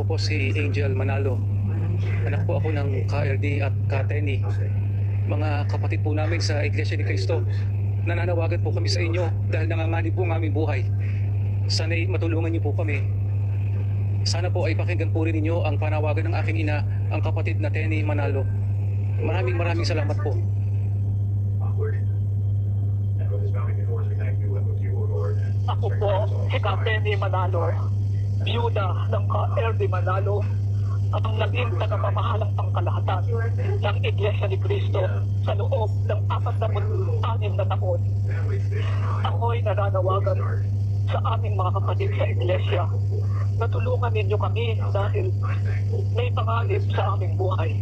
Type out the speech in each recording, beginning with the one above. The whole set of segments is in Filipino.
Ako po si Angel Manalo. Anak po ako ng KRD at Kateni. Mga kapatid po namin sa Iglesia ni Cristo. Nananawagan po kami sa inyo dahil nanganganib po ang aming buhay. Sana'y matulungan niyo po kami. Sana po ay pakinggan po rin ninyo ang panawagan ng aking ina, ang kapatid na Tenny Manalo. Maraming salamat po. Ako po, si Kapiteni Manalo, biyuda ng KRD Manalo, ang naging tagapamahalang pangkalahatan ng Iglesia ni Cristo sa loob ng 46 na taon. Ako'y nananawagan sa aming mga kapatid sa Iglesia na tulungan ninyo kami dahil may pangalip sa aming buhay.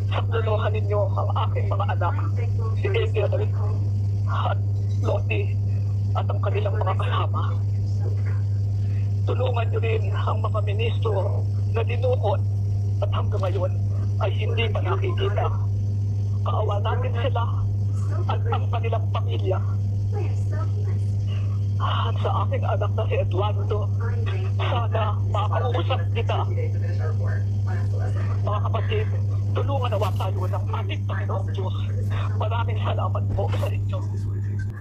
Saklolohan ninyo ang aking mga anak, si Angel at Lottie, at ang kanilang mga kasama. Tulungan nyo rin ang mga ministro na dinukot at hanggang ngayon ay hindi pa nakikita. Kaawa natin sila at ang kanilang pamilya. At sa aking anak na si Eduardo, sana makausap kita. Mga kapatid, tulungan nawa tayo ng ating Panginoong Diyos. Maraming salamat po sa inyo.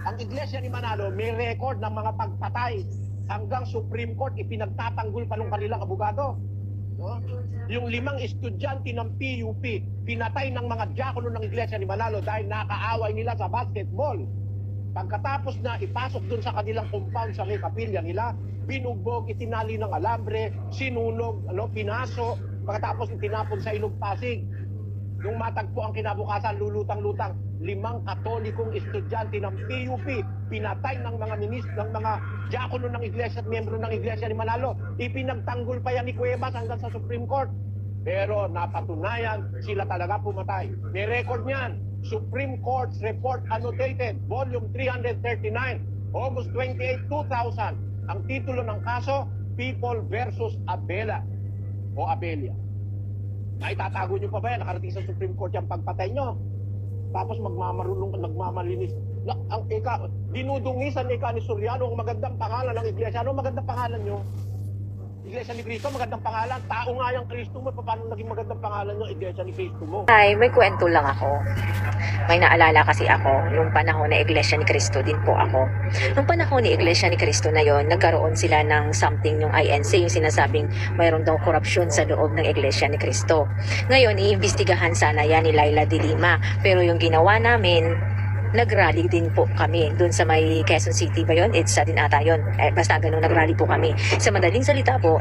Ang Iglesia ni Manalo may record ng mga pagpatay hanggang Supreme Court ipinagtatanggol pa ng kanilang abogado. No? Yung 5 estudyante ng PUP, pinatay ng mga diakono ng Iglesia ni Manalo dahil nakaaway nila sa basketball. Pagkatapos na ipasok dun sa kanilang compound sa may kapilya nila, binugbog, itinali ng alambre, sinunog, pinaso, pagkatapos itinapon sa Ilog Pasig. Nung matagpo ang kinabukasan, lulutang-lutang, 5 katolikong estudyante ng PUP, pinatay ng mga ng mga diakono ng Iglesia at miyembro ng Iglesia ni Manalo. Ipinagtanggol pa yan ni Cuevas hanggang sa Supreme Court. Pero napatunayan, sila talaga pumatay. May record niyan. Supreme Court's Report Annotated, Volume 339, August 28, 2000. Ang titulo ng kaso, People versus Abela o Abelia. Ay, tatago nyo pa ba yan? Nakarating sa Supreme Court yung pagpatay nyo. Tapos nagmamalinis. Dinudungisan ni Soriano ang magandang pangalan ng Iglesia. Ano magandang pangalan nyo? Iglesia ni Cristo, magandang pangalan. Tao nga yung Cristo mo. Paano naging magandang pangalan ng Iglesia ni Cristo mo? Ay, may kwento lang ako. May naalala kasi ako, yung panahon na Iglesia ni Cristo din po ako. Nung panahon ni Iglesia ni Cristo na yon, nagkaroon sila ng something yung INC, yung sinasabing mayroon daw korupsyon sa loob ng Iglesia ni Cristo. Ngayon, iimbestigahan sana yan ni Laila de Lima. Pero yung ginawa namin, nag-rally din po kami doon sa may Quezon City ba yun? It's din ata yun. Basta ganun, nag-rally po kami. Sa madaling salita po,